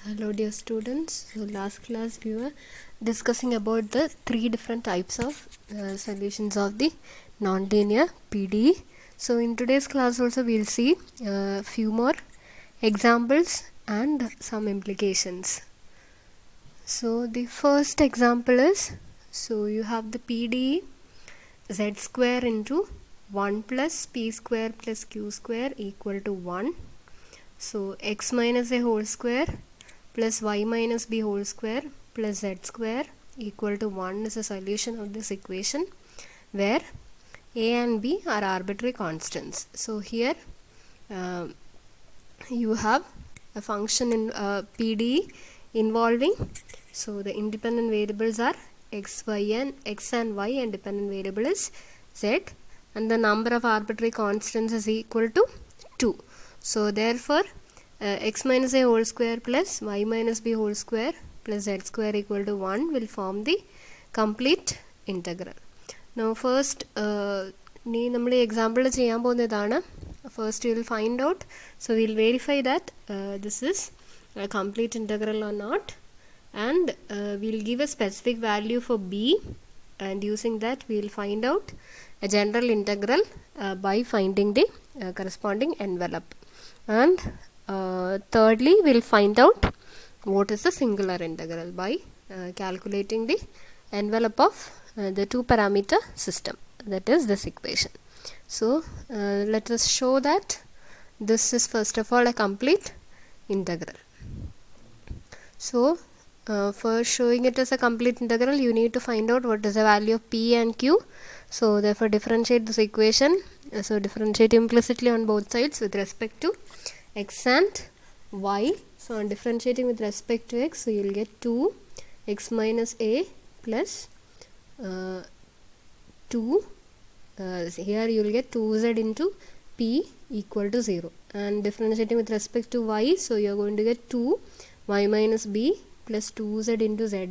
Hello dear students. So last class we were discussing about the three different types of solutions of the nonlinear PDE. So in today's class also we'll see a few more examples and some implications. So the first example is, so you have the PDE z square into 1 plus p square plus q square equal to 1. So x minus a whole square plus y minus b whole square plus z square equal to 1 is a solution of this equation where a and b are arbitrary constants. So here you have a function in PDE involving, so the independent variables are x and y, and dependent variable is z, and the number of arbitrary constants is equal to 2. So therefore x minus a whole square plus y minus b whole square plus z square equal to 1 will form the complete integral. Now first we example first you will find out, so we will verify that this is a complete integral or not, and we will give a specific value for b, and using that we will find out a general integral by finding the corresponding envelope, and thirdly we'll find out what is the singular integral by calculating the envelope of the two parameter system, that is this equation. So let us show that this is first of all a complete integral. So for showing it as a complete integral you need to find out what is the value of p and q. So therefore differentiate this equation, so differentiate implicitly on both sides with respect to x and y. So on differentiating with respect to x, so you will get 2 x minus a plus 2 here you will get 2z into p equal to 0, and differentiating with respect to y, so you are going to get 2 y minus b plus 2z into zy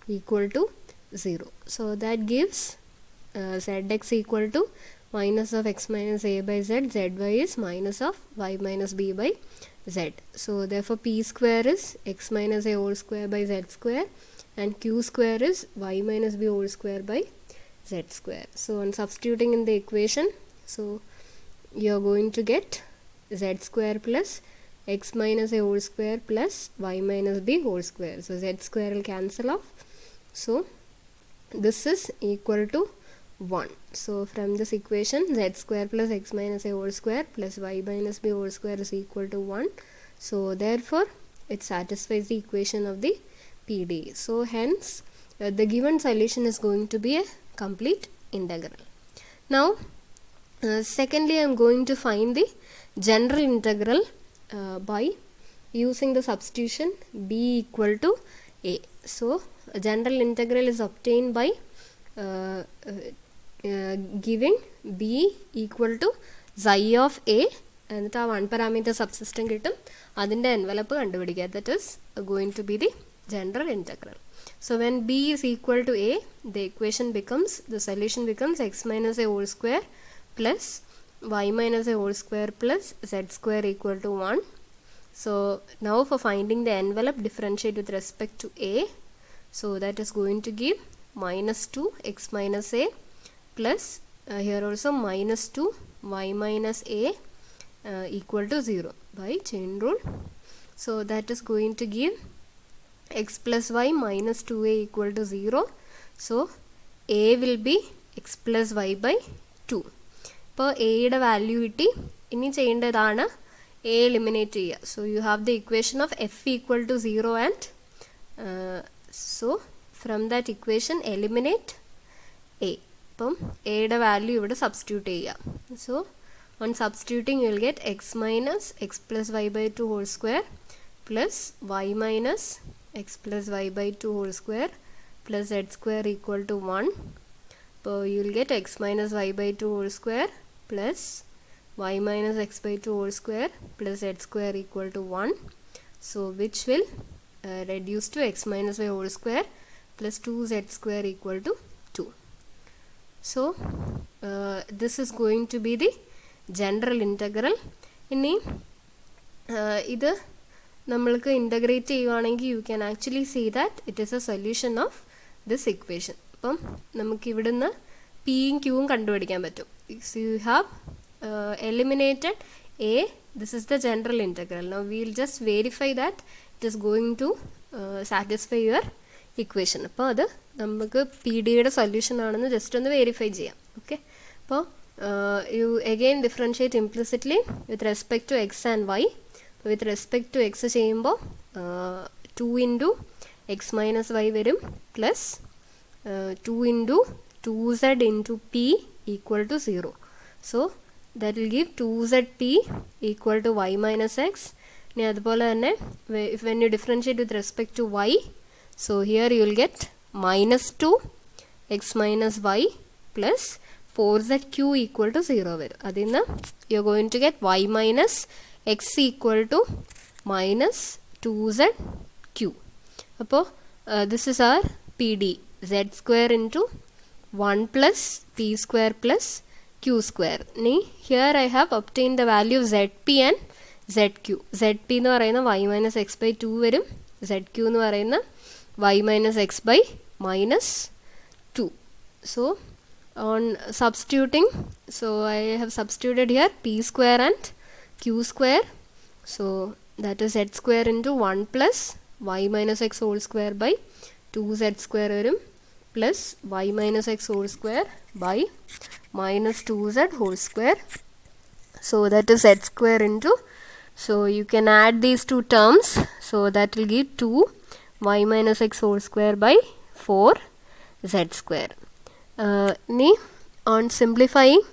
equal to 0. So that gives zx equal to minus of x minus a by z, zy is minus of y minus b by z. So therefore p square is x minus a whole square by z square, and q square is y minus b whole square by z square. So on substituting in the equation, so you are going to get z square plus x minus a whole square plus y minus b whole square. So z square will cancel off, so this is equal to 1. So from this equation z square plus x minus a whole square plus y minus b whole square is equal to 1. So therefore it satisfies the equation of the PDE. So hence the given solution is going to be a complete integral. Now secondly I am going to find the general integral by using the substitution b equal to a. So a general integral is obtained by giving b equal to xi of a, and the one parameter subsystem kittum adinte envelope kandupidiക്കുക, that is going to be the general integral. So when b is equal to a, the equation becomes, the solution becomes x minus a whole square plus y minus a whole square plus z square equal to 1. So now for finding the envelope, differentiate with respect to a, so that is going to give minus 2 x minus a plus here also minus 2 y minus a equal to 0 by chain rule. So that is going to give x plus y minus 2a equal to 0. So a will be x plus y by 2. ഇപ്പോൾ എയുടെ value കിട്ടി, ഇനി ചെയ്യേണ്ടതാണ് a eliminate ചെയ്യുക. So you have the equation of f equal to 0, and so from that equation eliminate a. അപ്പം എയുടെ value ഇവിടെ substitute ചെയ്യുക. So on substituting you will get x minus x plus y by 2 whole square plus y minus x plus y by 2 whole square plus z square equal to 1. So you will get x minus y by 2 whole square plus y minus x by 2 whole square plus z square equal to 1. So which will reduce to x minus y whole square plus 2z square equal to 2. So this is going to be the general integral. ഇനി ഇത് നമ്മൾക്ക് integrate ചെയ്യുവാണെങ്കിൽ you can actually see that it is a solution of this equation. അപ്പം നമുക്ക് ഇവിടുന്ന് പിയും ക്യൂവും കണ്ടുപിടിക്കാൻ പറ്റും. So you have eliminated a. This is the general integral. Now we will just verify that it is going to satisfy your equation. അപ്പോൾ അത് നമുക്ക് പി ഡിയുടെ സൊല്യൂഷൻ ആണെന്ന് ജസ്റ്റ് ഒന്ന് വെരിഫൈ ചെയ്യാം. ഓക്കെ, അപ്പോൾ you again differentiate implicitly with respect to x and y. With respect to x ചെയ്യുമ്പോൾ 2 into x minus y വരും plus 2 into 2z into p equal to 0. So that will give 2zp equal to y minus x. ഇനി അതുപോലെ തന്നെ when you differentiate with respect to y, so here you will get minus 2 x minus y plus 4zq equal to 0 വരും. അതിൽ നിന്ന് you are going to get y minus x equal to minus 2zq. അപ്പോൾ this is our pd, z square into 1 plus p square plus q square. Here I have obtained the value of zp and zq. zp എന്ന് പറയുന്ന y minus x by 2 വരും, zq എന്ന് പറയുന്ന y minus x by minus 2. So on substituting, so I have substituted here p square and q square. So that is z square into 1 plus y minus x whole square by 2z square വരും plus y minus x whole square by minus 2z whole square. So that is z square into, so you can add these two terms, so that will give 2 y minus x whole square by 4 z square. On simplifying,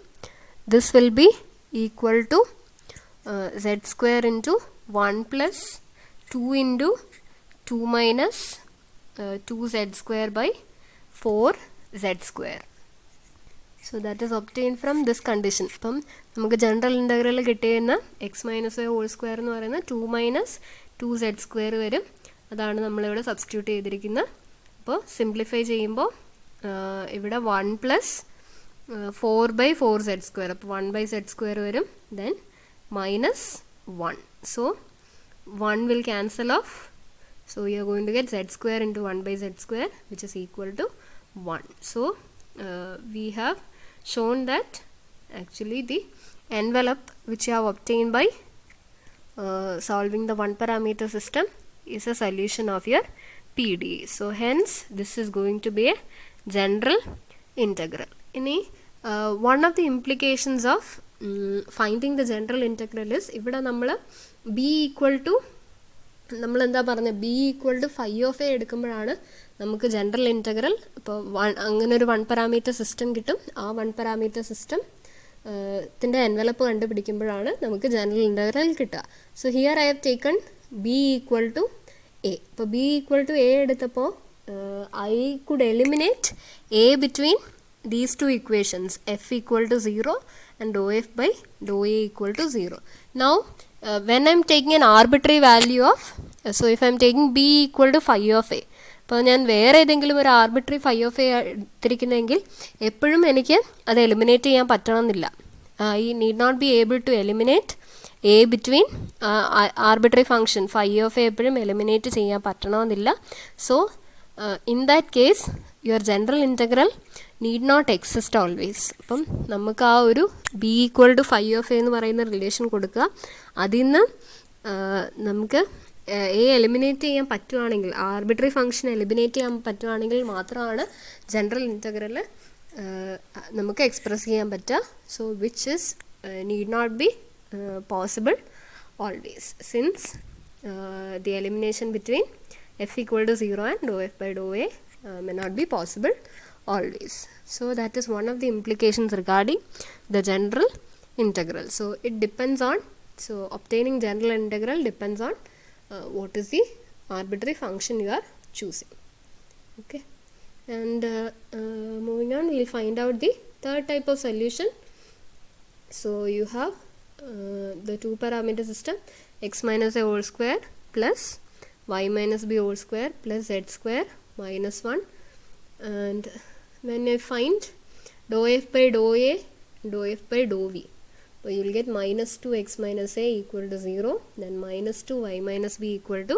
this will be equal to z square into 1 plus 2 into 2 minus 2z square by 4z square. So that is obtained from this condition. അപ്പം നമുക്ക് general integral കിട്ടിയിരുന്ന X minus Y whole square എന്ന് പറയുന്ന 2 minus 2z square വരും. അതാണ് നമ്മളിവിടെ substitute ചെയ്തിരിക്കുന്നത്. അപ്പോൾ സിംപ്ലിഫൈ ചെയ്യുമ്പോൾ ഇവിടെ 1 പ്ലസ് 4/4z സ്ക്വയർ, അപ്പോൾ 1/z സ്ക്വയർ വരും, then minus 1. So 1 will cancel off. So you are going to get z square into 1/z square, which is equal to 1. So we have shown that actually the envelope which you have obtained by solving the one parameter system is a solution of your PDE. So hence this is going to be a general integral. One of the implications of finding the general integral is ഇവിടെ നമ്മൾ b equal to നമ്മളെന്താ പറഞ്ഞത്, B equal to phi of A എടുക്കുമ്പോഴാണ് നമുക്ക് general integral, ഇപ്പോൾ അങ്ങനെ ഒരു one parameter system കിട്ടും. ആ വൺ പാരാമീറ്റർ സിസ്റ്റം ത്തിൻ്റെ എൻവലപ്പ് കണ്ടുപിടിക്കുമ്പോഴാണ് നമുക്ക് ജനറൽ ഇൻ്റഗ്രൽ കിട്ടുക. So here I have taken B equal to A. ഇപ്പോൾ ബി ഈക്വൽ ടു എ എടുത്തപ്പോൾ I could eliminate A between these two equations, f equal to 0 and dou f by dou a equal to 0. Now when I am taking an arbitrary value of, so if I am taking b equal to phi of a, അപ്പോൾ ഞാൻ വേറെ ഏതെങ്കിലും ഒരു arbitrary phi of A എടുത്തിരിക്കുന്നതെങ്കിൽ എപ്പോഴും എനിക്ക് അത് eliminate ചെയ്യാൻ പറ്റണമെന്നില്ല. I need not be able to eliminate A between arbitrary function phi of A എപ്പോഴും എലിമിനേറ്റ് ചെയ്യാൻ പറ്റണമെന്നില്ല. So in that case your general integral need not exist always. അപ്പം നമുക്ക് ആ ഒരു B equal to phi of A എന്ന് പറയുന്ന relation കൊടുക്കുക. അതിൽ നിന്ന് നമുക്ക് എ എലിമിനേറ്റ് ചെയ്യാൻ പറ്റുവാണെങ്കിൽ, ആർബിട്രറി ഫംഗ്ഷൻ എലിമിനേറ്റ് ചെയ്യാൻ പറ്റുവാണെങ്കിൽ മാത്രമാണ് ജനറൽ ഇൻ്റഗ്രൽ നമുക്ക് എക്സ്പ്രസ് ചെയ്യാൻ പറ്റുക. So which is need not be possible always, since the elimination between f equal to 0 and dou f by dou a may not be possible always. So that is one of the implications regarding the general integral. So it depends on, so obtaining general integral depends on what is the arbitrary function you are choosing. Okay, and moving on, we will find out the third type of solution. So you have the two parameter system, x minus a whole square plus y minus b whole square plus z square minus 1, and when I find dou f by dou a, dou f by dou v. So you will get minus 2x minus a equal to 0, then minus 2y minus b equal to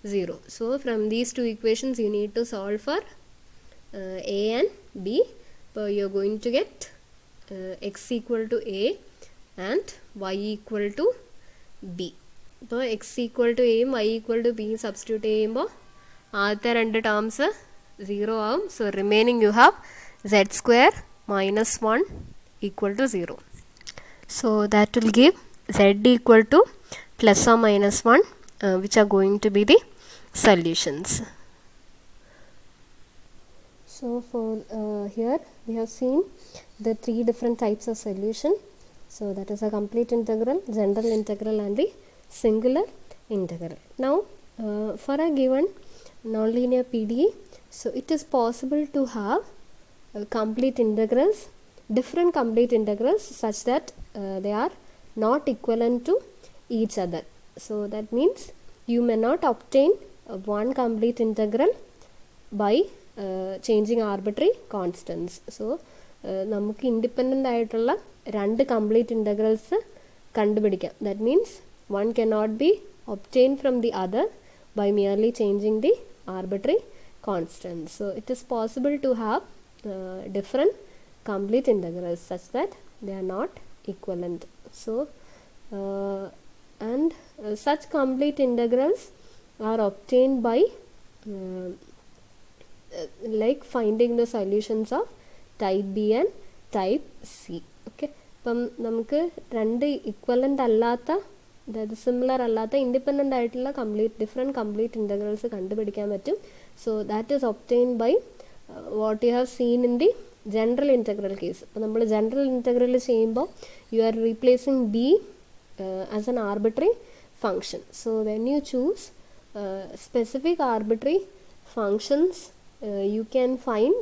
0. So from these two equations you need to solve for a and b. So you are going to get x equal to a and y equal to b. So x equal to a, y equal to b substitute ചെയ്യുമ്പോൾ ആദ്യത്തെ രണ്ട് terms 0 ആവും. So remaining you have z square minus 1 equal to 0. So that will give z equal to plus or minus 1, which are going to be the solutions. So for here we have seen the three different types of solution. So that is a complete integral, general integral and the singular integral. Now for a given nonlinear PDE, so it is possible to have complete integrals, different complete integrals such that they are not equivalent to each other. So that means you may not obtain one complete integral by changing arbitrary constants. So നമുക്ക് independent ആയിട്ടുള്ള രണ്ട് complete integrals കണ്ടുപിടിക്കാം. That means one cannot be obtained from the other by merely changing the arbitrary constants. So it is possible to have different complete integrals such that they are not equivalent. So such complete integrals are obtained by like finding the solutions of type B and type C. Okay, അപ്പം നമുക്ക് രണ്ട് equivalent അല്ലാത്ത, അതായത് similar അല്ലാത്ത independent ആയിട്ടുള്ള different complete integrals കണ്ടുപിടിക്കാൻ പറ്റും. So that is obtained by what you have seen in the general integral case. അപ്പോൾ നമ്മൾ ജനറൽ ഇൻ്റഗ്രൽ ചെയ്യുമ്പോൾ you are replacing B as an arbitrary function. So when you choose specific arbitrary functions, you can find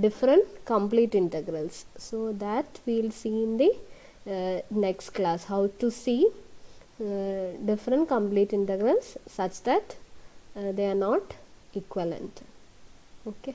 different complete integrals. So that we will see in the next class, how to see different complete integrals such that they are not equivalent. Okay.